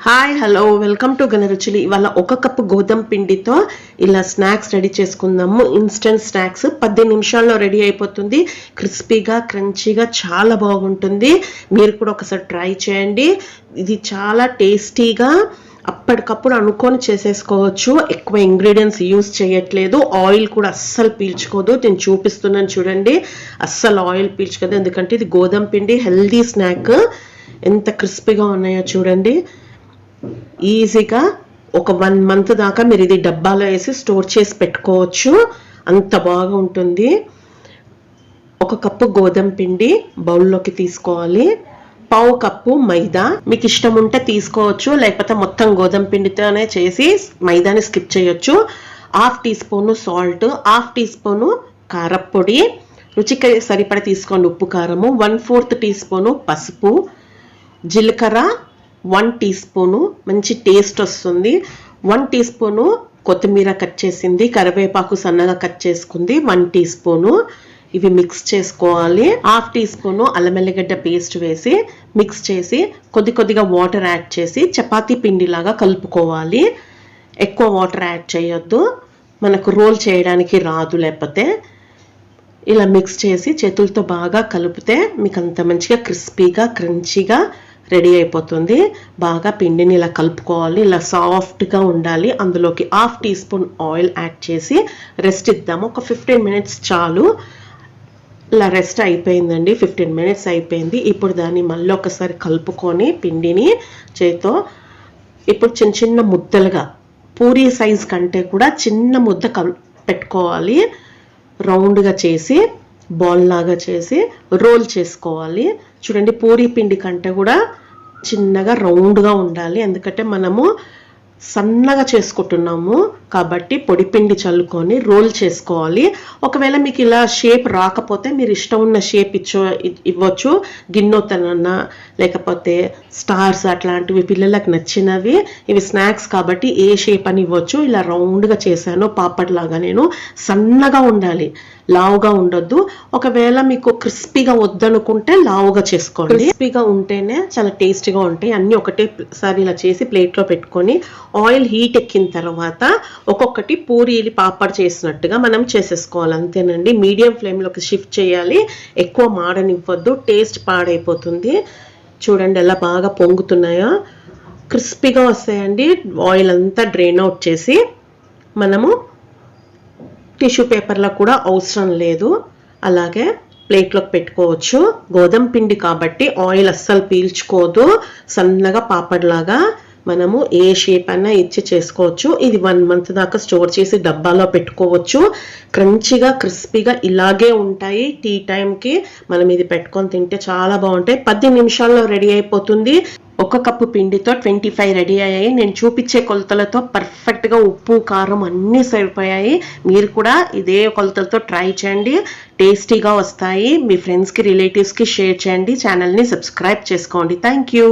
Hi hello welcome to గనరుచులు. ఇవాళ ఒక కప్పు గోధుమ పిండితో ఇలా స్నాక్స్ రెడీ చేసుకుందాము. ఇన్స్టెంట్ స్నాక్స్ 10 నిమిషాల్లో రెడీ అయిపోతుంది. క్రిస్పీగా క్రంచీగా చాలా బాగుంటుంది. మీరు కూడా ఒకసారి ట్రై చేయండి. ఇది చాలా టేస్టీగా అప్పటికప్పుడు అనుకొని చేసేసుకోవచ్చు. ఎక్కువ ఇంగ్రీడియంట్స్ యూజ్ చేయట్లేదు. ఆయిల్ కూడా అస్సలు పీల్చుకోదు. నేను చూపిస్తున్నాను చూడండి, అస్సలు ఆయిల్ పీల్చుకోదు. ఎందుకంటే ఇది గోధుమ పిండి హెల్దీ స్నాక్. ఎంత క్రిస్పీగా ఉన్నాయో చూడండి. ఈజీగా ఒక 1 మంత్ దాకా మీరు ఇది డబ్బాలో వేసి స్టోర్ చేసి పెట్టుకోవచ్చు. అంత బాగా ఉంటుంది. 1 కప్పు గోధుమ పిండి బౌల్లోకి తీసుకోవాలి. 1/2 కప్పు మైదా, మీకు ఇష్టం ఉంటే తీసుకోవచ్చు, లేకపోతే మొత్తం గోధుమ పిండితోనే చేసి మైదాని స్కిప్ చేయొచ్చు. 1/2 teaspoon salt, 1/2 teaspoon కారప్పొడి, రుచికి సరిపడ తీసుకోండి ఉప్పు కారము, 1/4 టీ స్పూను పసుపు, జీలకర్ర 1 టీ స్పూను, మంచి టేస్ట్ వస్తుంది. 1 టీ స్పూను కొత్తిమీర కట్ చేసింది, కరివేపాకు సన్నగా కట్ చేసుకుంది 1 టీ స్పూను. ఇవి మిక్స్ చేసుకోవాలి. 1/2 టీ స్పూను అల్లం వెల్లిగడ్డ పేస్ట్ వేసి మిక్స్ చేసి కొద్దిగా వాటర్ యాడ్ చేసి చపాతీ పిండిలాగా కలుపుకోవాలి. ఎక్కువ వాటర్ యాడ్ చేయొద్దు, మనకు రోల్ చేయడానికి రాదు. లేకపోతే ఇలా మిక్స్ చేసి చేతులతో బాగా కలిపితే మీకు అంత మంచిగా క్రిస్పీగా క్రంచీగా రెడీ అయిపోతుంది. బాగా పిండిని ఇలా కలుపుకోవాలి. ఇలా సాఫ్ట్గా ఉండాలి. అందులోకి 1/2 టీ స్పూన్ ఆయిల్ యాడ్ చేసి రెస్ట్ ఇద్దాము. ఒక 15 మినిట్స్ చాలు. ఇలా రెస్ట్ అయిపోయిందండి. 15 మినిట్స్ అయిపోయింది. ఇప్పుడు దాన్ని మళ్ళీ ఒకసారి కలుపుకొని పిండిని చేతితో ఇప్పుడు చిన్న ముద్దలుగా, పూరీ సైజ్ కంటే కూడా చిన్న ముద్ద పెట్టుకోవాలి. రౌండ్గా చేసి బాల్ లాగా చేసి రోల్ చేసుకోవాలి. చూడండి, పూరీ పిండి కంటే కూడా చిన్నగా రౌండ్గా ఉండాలి. ఎందుకంటే మనము సన్నగా చేసుకుంటున్నాము కాబట్టి పొడి పిండి చల్లుకొని రోల్ చేసుకోవాలి. ఒకవేళ మీకు ఇలా షేప్ రాకపోతే మీరు ఇష్టం ఉన్న షేప్ ఇవ్వచ్చు. గిన్నెతనన్నా లేకపోతే స్టార్స్ అట్లాంటివి పిల్లలకు నచ్చినవి. ఇవి స్నాక్స్ కాబట్టి ఏ షేప్ అని ఇవ్వచ్చు. ఇలా రౌండ్గా చేశాను పాపడ్ లాగా. నేను సన్నగా ఉండాలి, లావుగా ఉండొద్దు. ఒకవేళ మీకు క్రిస్పీగా వద్దనుకుంటే లావుగా చేసుకోండి. క్రిస్పీగా ఉంటేనే చాలా టేస్టీగా ఉంటాయి. అన్ని ఒకటేసారి ఇలా చేసి ప్లేట్లో పెట్టుకొని ఆయిల్ హీట్ ఎక్కిన తర్వాత ఒక్కొక్కటి పూరీలు పాపడ్ చేసినట్టుగా మనం చేసేసుకోవాలి. అంతేనండి. మీడియం ఫ్లేమ్లోకి షిఫ్ట్ చేయాలి. ఎక్కువ మాడనివ్వద్దు, టేస్ట్ పాడైపోతుంది. చూడండి ఎలా బాగా పొంగుతున్నాయో, క్రిస్పీగా వస్తాయండి. ఆయిల్ అంతా డ్రైన్ అవుట్ చేసి మనము టిష్యూ పేపర్లో కూడా అవసరం లేదు, అలాగే ప్లేట్లోకి పెట్టుకోవచ్చు. గోధుమ పిండి కాబట్టి ఆయిల్ అస్సలు పీల్చుకోదు. సన్నగా పాపడ్లాగా మనము ఏ షేప్ అయినా ఇచ్చి చేసుకోవచ్చు. ఇది 1 మంత్ దాకా స్టోర్ చేసి డబ్బాలో పెట్టుకోవచ్చు. క్రంచీగా క్రిస్పీగా ఇలాగే ఉంటాయి. టీ టైంకి మనం ఇది పెట్టుకొని తింటే చాలా బాగుంటాయి. 10 నిమిషాల్లో రెడీ అయిపోతుంది. 1 కప్పు పిండితో 25 రెడీ అయ్యాయి. నేను చూపించే కొలతలతో పర్ఫెక్ట్గా ఉప్పు కారం అన్నీ సరిపోయాయి. మీరు కూడా ఇదే కొలతలతో ట్రై చేయండి. టేస్టీగా వస్తాయి. మీ ఫ్రెండ్స్కి రిలేటివ్స్కి షేర్ చేయండి. ఛానల్ని సబ్స్క్రైబ్ చేసుకోండి. Thank you.